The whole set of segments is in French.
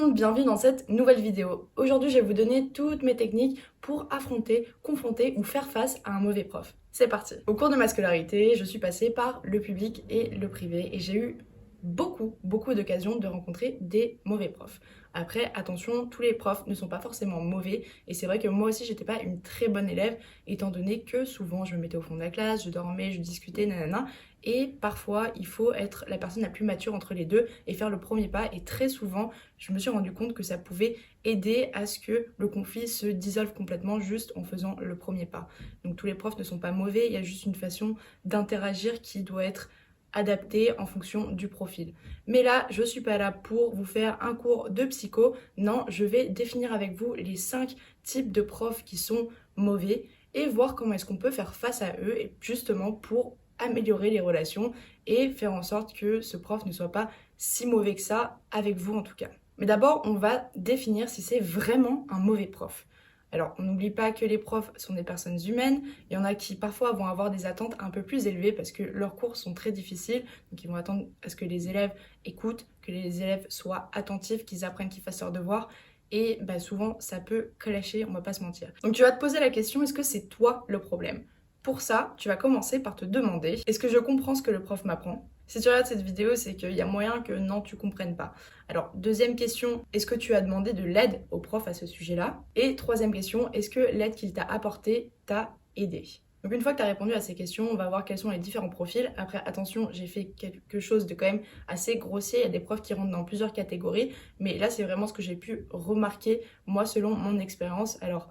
monde, bienvenue dans cette nouvelle vidéo. Aujourd'hui, je vais vous donner toutes mes techniques pour affronter, confronter ou faire face à un mauvais prof. C'est parti. Au cours de ma scolarité, je suis passée par le public et le privé et j'ai eu beaucoup d'occasions de rencontrer des mauvais profs. Après, attention, tous les profs ne sont pas forcément mauvais et c'est vrai que moi aussi j'étais pas une très bonne élève étant donné que souvent je me mettais au fond de la classe, je dormais, je discutais, nanana, et parfois il faut être la personne la plus mature entre les deux et faire le premier pas, et très souvent je me suis rendu compte que ça pouvait aider à ce que le conflit se dissolve complètement juste en faisant le premier pas. Donc tous les profs ne sont pas mauvais, il y a juste une façon d'interagir qui doit être adapté en fonction du profil. Mais là, je suis pas là pour vous faire un cours de psycho. Non, je vais définir avec vous les 5 types de profs qui sont mauvais et voir comment est-ce qu'on peut faire face à eux, et justement pour améliorer les relations et faire en sorte que ce prof ne soit pas si mauvais que ça, avec vous en tout cas. Mais d'abord, on va définir si c'est vraiment un mauvais prof. Alors, on n'oublie pas que les profs sont des personnes humaines. Il y en a qui parfois vont avoir des attentes un peu plus élevées parce que leurs cours sont très difficiles. Donc, ils vont attendre à ce que les élèves écoutent, que les élèves soient attentifs, qu'ils apprennent, qu'ils fassent leurs devoirs. Et souvent, ça peut clasher, on va pas se mentir. Donc, tu vas te poser la question, est-ce que c'est toi le problème ? Pour ça, tu vas commencer par te demander, est-ce que je comprends ce que le prof m'apprend ? Si tu regardes cette vidéo, c'est qu'il y a moyen que non, tu comprennes pas. Alors, deuxième question, est-ce que tu as demandé de l'aide au prof à ce sujet-là ? Et troisième question, est-ce que l'aide qu'il t'a apportée t'a aidé ? Donc une fois que tu as répondu à ces questions, on va voir quels sont les différents profils. Après, attention, j'ai fait quelque chose de quand même assez grossier. Il y a des profs qui rentrent dans plusieurs catégories. Mais là, c'est vraiment ce que j'ai pu remarquer, moi, selon mon expérience. Alors,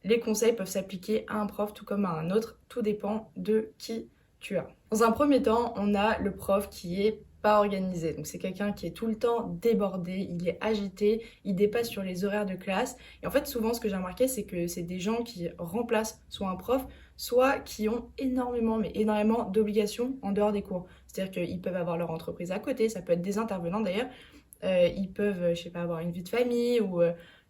les conseils peuvent s'appliquer à un prof tout comme à un autre. Tout dépend de qui tu as. Dans un premier temps, on a le prof qui est pas organisé. Donc c'est quelqu'un qui est tout le temps débordé, il est agité, il dépasse sur les horaires de classe. Et en fait, souvent, ce que j'ai remarqué, c'est que c'est des gens qui remplacent soit un prof, soit qui ont énormément d'obligations en dehors des cours. C'est-à-dire qu'ils peuvent avoir leur entreprise à côté, ça peut être des intervenants d'ailleurs. Ils peuvent, je sais pas, avoir une vie de famille ou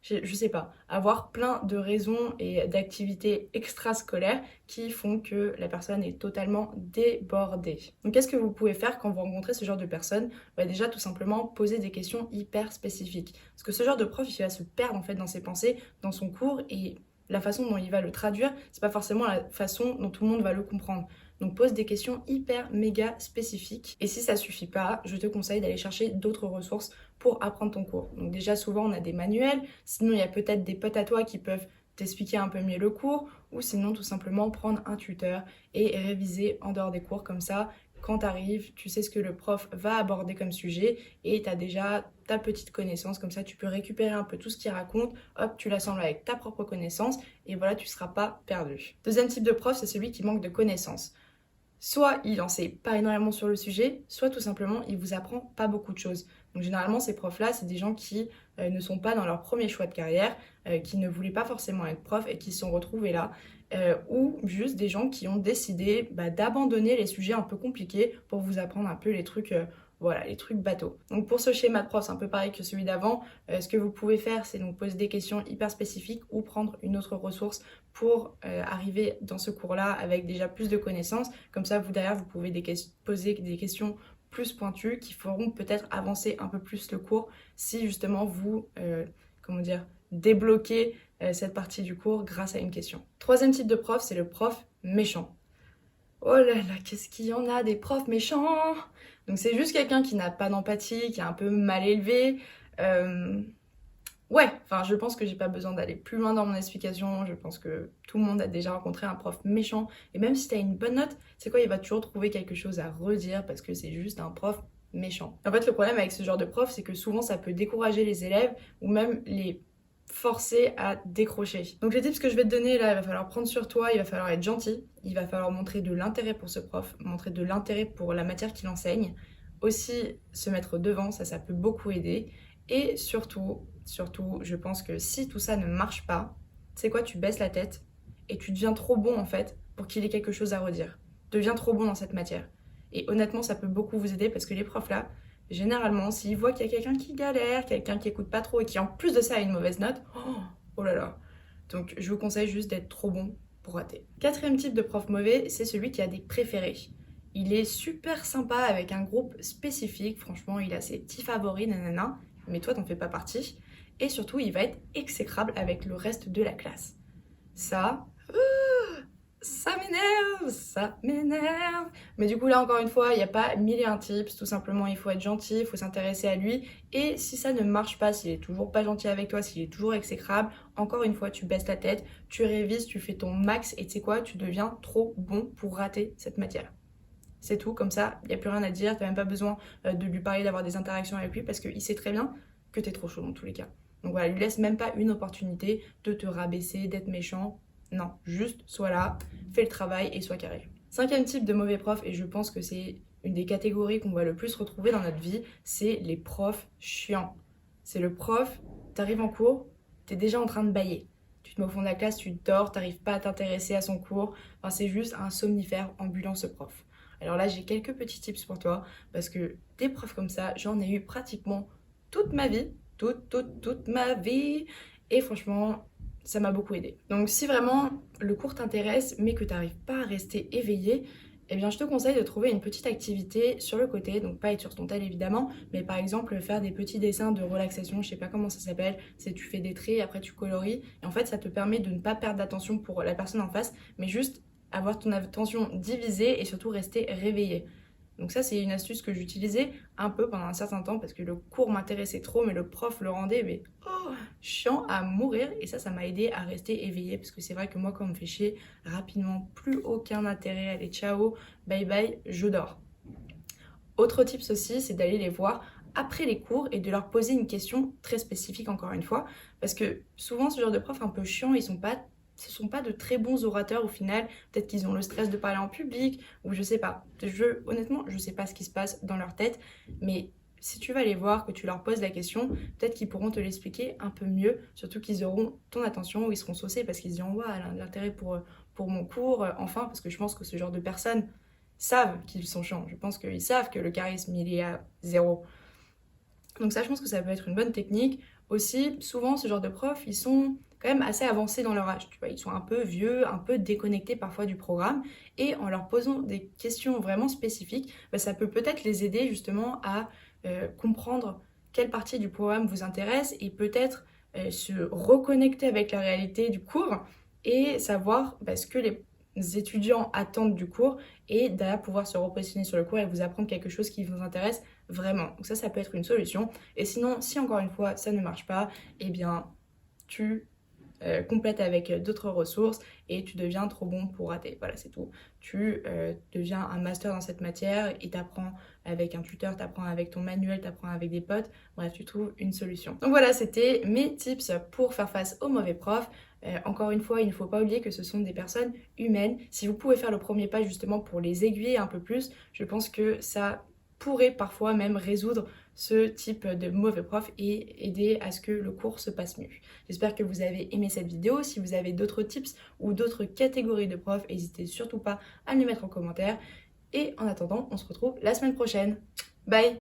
je sais pas, avoir plein de raisons et d'activités extrascolaires qui font que la personne est totalement débordée. Donc qu'est-ce que vous pouvez faire quand vous rencontrez ce genre de personne ? Déjà tout simplement poser des questions hyper spécifiques. Parce que ce genre de prof, il va se perdre en fait dans ses pensées, dans son cours, et la façon dont il va le traduire, c'est pas forcément la façon dont tout le monde va le comprendre. Donc pose des questions hyper méga spécifiques. Et si ça suffit pas, je te conseille d'aller chercher d'autres ressources pour apprendre ton cours. Donc déjà souvent on a des manuels, sinon il y a peut-être des potes à toi qui peuvent t'expliquer un peu mieux le cours, ou sinon tout simplement prendre un tuteur et réviser en dehors des cours. Comme ça, quand tu arrives, tu sais ce que le prof va aborder comme sujet et tu as déjà ta petite connaissance. Comme ça, tu peux récupérer un peu tout ce qu'il raconte, hop, tu l'assembles avec ta propre connaissance et voilà, tu ne seras pas perdu. Deuxième type de prof, c'est celui qui manque de connaissances. Soit il n'en sait pas énormément sur le sujet, soit tout simplement il vous apprend pas beaucoup de choses. Donc généralement ces profs-là, c'est des gens qui ne sont pas dans leur premier choix de carrière, qui ne voulaient pas forcément être profs et qui se sont retrouvés là, ou juste des gens qui ont décidé d'abandonner les sujets un peu compliqués pour vous apprendre un peu les trucs, les trucs bateaux. Donc pour ce schéma de prof, c'est un peu pareil que celui d'avant. Ce que vous pouvez faire, c'est donc poser des questions hyper spécifiques ou prendre une autre ressource pour arriver dans ce cours-là avec déjà plus de connaissances. Comme ça, vous derrière, vous pouvez poser des questions plus pointues qui feront peut-être avancer un peu plus le cours si justement vous, débloquez cette partie du cours grâce à une question. Troisième type de prof, c'est le prof méchant. Oh là là, qu'est-ce qu'il y en a des profs méchants ! Donc c'est juste quelqu'un qui n'a pas d'empathie, qui est un peu mal élevé. Je pense que j'ai pas besoin d'aller plus loin dans mon explication. Je pense que tout le monde a déjà rencontré un prof méchant. Et même si t'as une bonne note, c'est quoi ? Il va toujours trouver quelque chose à redire parce que c'est juste un prof méchant. En fait, le problème avec ce genre de prof, c'est que souvent ça peut décourager les élèves ou même les forcer à décrocher. Donc les tips que je vais te donner là, il va falloir prendre sur toi, il va falloir être gentil, il va falloir montrer de l'intérêt pour ce prof, montrer de l'intérêt pour la matière qu'il enseigne. Aussi se mettre devant, ça peut beaucoup aider. Et surtout, je pense que si tout ça ne marche pas, c'est quoi ? Tu baisses la tête et tu deviens trop bon en fait pour qu'il ait quelque chose à redire. Deviens trop bon dans cette matière. Et honnêtement, ça peut beaucoup vous aider parce que les profs là, généralement, s'ils voient qu'il y a quelqu'un qui galère, quelqu'un qui écoute pas trop et qui en plus de ça a une mauvaise note, oh là là. Donc je vous conseille juste d'être trop bon pour rater. Quatrième type de prof mauvais, c'est celui qui a des préférés. Il est super sympa avec un groupe spécifique, franchement, il a ses petits favoris, nanana. mais toi t'en fais pas partie. Et surtout, il va être exécrable avec le reste de la classe. Ça ça m'énerve. Mais du coup là encore une fois, il n'y a pas mille et un tips, tout simplement il faut être gentil, il faut s'intéresser à lui. Et si ça ne marche pas, s'il est toujours pas gentil avec toi, s'il est toujours exécrable, encore une fois tu baisses la tête, tu révises, tu fais ton max et tu sais quoi, tu deviens trop bon pour rater cette matière. C'est tout, comme ça, il n'y a plus rien à dire, tu n'as même pas besoin de lui parler, d'avoir des interactions avec lui parce qu'il sait très bien que tu es trop chaud dans tous les cas. Donc voilà, lui laisse même pas une opportunité de te rabaisser, d'être méchant. Non, juste sois là, fais le travail et sois carré. Cinquième type de mauvais prof, et je pense que c'est une des catégories qu'on va le plus retrouver dans notre vie, c'est les profs chiants. C'est le prof, t'arrives en cours, t'es déjà en train de bâiller. Tu te mets au fond de la classe, tu dors, t'arrives pas à t'intéresser à son cours. Enfin, c'est juste un somnifère ambulant ce prof. Alors là, j'ai quelques petits tips pour toi, parce que des profs comme ça, j'en ai eu pratiquement toute ma vie, toute ma vie, et franchement, ça m'a beaucoup aidé. Donc si vraiment le cours t'intéresse, mais que tu n'arrives pas à rester éveillé, eh bien je te conseille de trouver une petite activité sur le côté, donc pas être sur ton tel évidemment, mais par exemple faire des petits dessins de relaxation, je sais pas comment ça s'appelle, c'est tu fais des traits, après tu colories, et en fait ça te permet de ne pas perdre d'attention pour la personne en face, mais juste avoir ton attention divisée et surtout rester réveillé. Donc ça, c'est une astuce que j'utilisais un peu pendant un certain temps parce que le cours m'intéressait trop, mais le prof le rendait chiant à mourir. Et ça m'a aidé à rester éveillée parce que c'est vrai que moi, quand on me fait chier, rapidement, plus aucun intérêt. Allez, ciao, bye bye, je dors. Autre tips aussi, c'est d'aller les voir après les cours et de leur poser une question très spécifique encore une fois. Parce que souvent, ce genre de profs un peu chiants, ce sont pas de très bons orateurs au final. Peut-être qu'ils ont le stress de parler en public ou je sais pas. Honnêtement, je sais pas ce qui se passe dans leur tête. Mais si tu vas les voir, que tu leur poses la question, peut-être qu'ils pourront te l'expliquer un peu mieux. Surtout qu'ils auront ton attention ou ils seront saucés parce qu'ils se diront ouais, elle a de l'intérêt pour mon cours. Enfin, parce que je pense que ce genre de personnes savent qu'ils sont chiants. Je pense qu'ils savent que le charisme, il est à zéro. Donc ça, je pense que ça peut être une bonne technique. Aussi, souvent, ce genre de profs, ils sont quand même assez avancés dans leur âge. Tu vois, ils sont un peu vieux, un peu déconnectés parfois du programme. Et en leur posant des questions vraiment spécifiques, ça peut peut-être les aider justement à comprendre quelle partie du programme vous intéresse et peut-être se reconnecter avec la réalité du cours et savoir ce que les étudiants attendent du cours et d'aller pouvoir se repositionner sur le cours et vous apprendre quelque chose qui vous intéresse vraiment. Donc ça peut être une solution. Et sinon, si encore une fois ça ne marche pas, eh bien tu complètes avec d'autres ressources et tu deviens trop bon pour rater. Voilà, c'est tout. Tu deviens un master dans cette matière et t'apprends avec un tuteur, t'apprends avec ton manuel, t'apprends avec des potes. Bref, tu trouves une solution. Donc voilà, c'était mes tips pour faire face aux mauvais profs. Encore une fois, il ne faut pas oublier que ce sont des personnes humaines. Si vous pouvez faire le premier pas justement pour les aiguiller un peu plus, je pense que ça pourrait parfois même résoudre ce type de mauvais prof et aider à ce que le cours se passe mieux. J'espère que vous avez aimé cette vidéo. Si vous avez d'autres tips ou d'autres catégories de profs, n'hésitez surtout pas à me les mettre en commentaire. Et en attendant, on se retrouve la semaine prochaine. Bye!